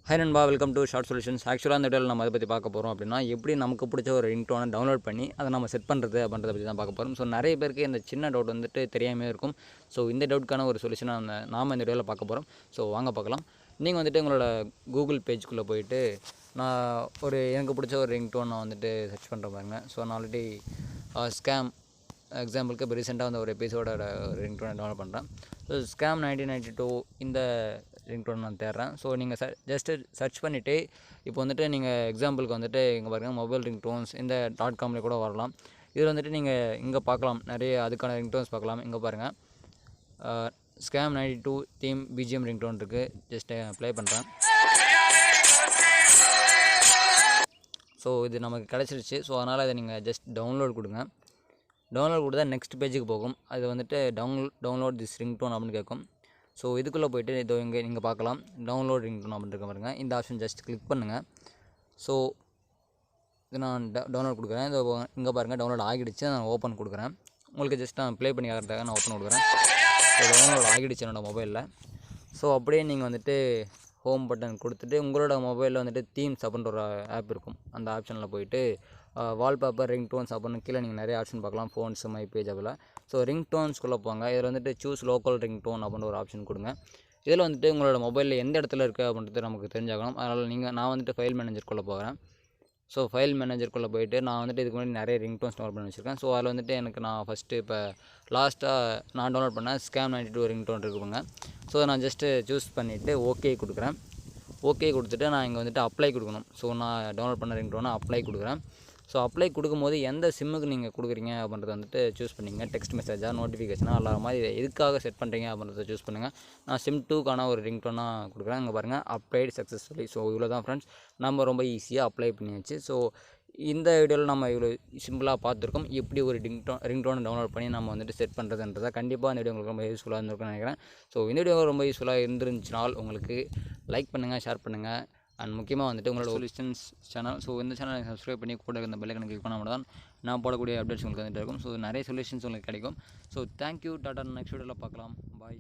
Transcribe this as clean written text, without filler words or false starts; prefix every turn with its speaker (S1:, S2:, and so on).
S1: Hi நண்பா, welcome to short solutions. ஆக்சுவலாக இந்த வீடியோவில் நம்ம அதை பற்றி பார்க்க போகிறோம் அப்படின்னா, எப்படி நமக்கு பிடிச்ச ஒரு ரிங்டோனை டவுன்லோட் பண்ணி அதை நம்ம செட் பண்ணுறது அப்படின்றத பற்றி தான் பார்க்க போகிறோம். ஸோ நிறைய பேருக்கு இந்த சின்ன டவுட் வந்துட்டு தெரியாமல் இருக்கும். ஸோ இந்த டவுட்க்கான ஒரு சொல்யூஷனாக நாம் இந்த வீடியோவில் பார்க்க போகிறோம். ஸோ வாங்க பார்க்கலாம். நீங்கள் வந்துட்டு உங்களோட கூகுள் பேஜ்குள்ளே போயிட்டு எனக்கு பிடிச்ச ஒரு ரிங்டோன் நான் வந்துட்டு சர்ச் பண்ணுற பாருங்க. ஸோ நான் ஆல்ரெடி ஸ்கேம் எக்ஸாம்பிளுக்கு இப்போ ரீசெண்டாக வந்து ஒரு எபிசோட ரிங்டோனை டவுன்லோட் பண்ணுறேன். ஸோ ஸ்கேம் 1992 இந்த ரிங்டோன் நான் தேடுறேன். ஸோ நீங்கள் ஜஸ்ட்டு சர்ச் பண்ணிவிட்டு இப்போ வந்துட்டு நீங்கள் எக்ஸாம்பிளுக்கு வந்துட்டு இங்கே பாருங்கள், மொபைல் ரிங்டோன்ஸ் இந்த .comல கூட வரலாம். இதில் வந்துட்டு நீங்கள் இங்கே பார்க்கலாம், நிறைய அதுக்கான ரிங்டோன்ஸ் பார்க்கலாம். இங்கே பாருங்கள், ஸ்கேம் 92 தீம் பிஜிஎம் ரிங்டோன் இருக்குது. ஜஸ்ட்டு ப்ளே பண்ணுறேன். ஸோ இது நமக்கு கிடச்சிருச்சு. ஸோ அதனால் அதை நீங்கள் ஜஸ்ட் டவுன்லோட் கொடுங்க. டவுன்லோட் கொடுத்தா நெக்ஸ்ட் பேஜுக்கு போகும். அது வந்துட்டு டவுன்லோட் திஸ் ரிங்டோன் அப்படின்னு கேட்கும். ஸோ இதுக்குள்ளே போய்ட்டு இதோ இங்கே நீங்கள் பார்க்கலாம், டவுன்லோட் ரிங்டோன் அப்படின்னு இருக்க பாருங்க. இந்த ஆப்ஷன் ஜஸ்ட் கிளிக் பண்ணுங்கள். ஸோ இது நான் டவுன்லோட் கொடுக்குறேன். இதோ இங்கே பாருங்கள், டவுன்லோட் ஆகிடுச்சு. நான் ஓப்பன் கொடுக்குறேன். உங்களுக்கு ஜஸ்ட் நான் ப்ளே பண்ணி ஆகிறதுக்காக நான் ஓப்பன் கொடுக்குறேன். ஸோ டவுன்லோட் ஆகிடுச்சு என்னோடய மொபைலில். ஸோ அப்படியே நீங்கள் வந்துட்டு ஹோம் பட்டன் கொடுத்துட்டு உங்களோட மொபைலில் வந்துட்டு தீம்ஸ் அப்படின்ற ஒரு ஆப் இருக்கும். அந்த ஆப்ஷனில் போய்ட்டு வால்பேப்பர் ரிங்டோன்ஸ் அப்படின்னு கீழே நீங்கள் நிறைய ஆப்ஷன் பார்க்கலாம். ஃபோன்ஸ், மை பேஜ் அப்படில். ஸோ ரிங்டோன்ஸ்குள்ளே போங்க. இதில் வந்துட்டு சூஸ் லோக்கல் ரிங்டோன் அப்படின்னு ஒரு ஆப்ஷன் கொடுங்க. இதில் வந்துட்டு உங்களோட மொபைலில் எந்த இடத்துல இருக்குது அப்படின்றது நமக்கு தெரிஞ்சாகணும். அதனால் நான் வந்துட்டு ஃபைல் மேனேஜருக்குள்ளே போகிறேன். ஸோ ஃபைல் மேனேஜருக்குள்ளே போய்ட்டு நான் வந்துட்டு இதுக்கு முன்னாடி நிறைய ரிங்டோன்ஸ் டவுன்லோட் பண்ணி வச்சுருக்கேன். ஸோ அதில் வந்துட்டு எனக்கு நான் ஃபஸ்ட்டு இப்போ லாஸ்ட்டாக நான் டவுன்லோட் பண்ணேன் ஸ்கேம் 92 ரிங்டோன் இருக்குங்க. ஸோ நான் ஜஸ்ட்டு சூஸ் பண்ணிவிட்டு ஓகே கொடுக்குறேன். ஓகே கொடுத்துட்டு நான் இங்கே வந்துட்டு அப்ளை கொடுக்கணும். ஸோ நான் டவுன்லோட் பண்ண ரிங்டோனை அப்ளை கொடுக்குறேன். ஸோ அப்ளை கொடுக்கும்போது எந்த சிம்முக்கு நீங்கள் கொடுக்குறீங்க அப்படின்றத வந்துட்டு சூஸ் பண்ணிங்க. டெக்ஸ்ட் மெசேஜாக, நோட்டிஃபிகேஷனாக எல்லா மாதிரி எதுக்காக செட் பண்ணுறீங்க அப்படின்றத சூஸ் பண்ணுங்கள். நான் SIM 2க்கான ஒரு ரிங்டோனாக கொடுக்குறேன். இங்கே பாருங்கள், அப்ளைடு சக்ஸஸ்ஃபுல்லி. ஸோ இவ்வளோ தான் ஃப்ரெண்ட்ஸ், நம்ம ரொம்ப ஈஸியாக அப்ளை பண்ணியாச்சு. ஸோ இந்த வீடியோவில் நம்ம இவ்வளோ சிம்பிளாக பார்த்துருக்கோம், எப்படி ஒரு ரிங்டோனை டவுன்லோட் பண்ணி நம்ம வந்துட்டு செட் பண்ணுறதுன்றதை. கண்டிப்பாக இந்த வீடியோ உங்களுக்கு ரொம்ப யூஸ்ஃபுல்லாக இருந்திருக்குன்னு நினைக்கிறேன். ஸோ இந்த வீடியோ ரொம்ப யூஸ்ஃபுல்லாக இருந்துருந்துச்சுனால் உங்களுக்கு லைக் பண்ணுங்கள், ஷேர் பண்ணுங்கள். அண்ட் முக்கியமாக வந்துட்டு உங்களோட SoLuTiOnS சேனல். ஸோ இந்த சேனலை சப்ஸ்கிரைப் பண்ணி கூட இந்த பெல் ஐக்கனை கிளிக் பண்ணால் மட்டும் தான் நான் போடக்கூடிய அப்டேட்ஸ் உங்களுக்கு வந்துட்டு இருக்கும். ஸோ நிறைய சொல்யூஷன்ஸ் உங்களுக்கு கிடைக்கும். So thank you, Tata. நெக்ஸ்ட் வீடியோவில் பார்க்கலாம். பாய்.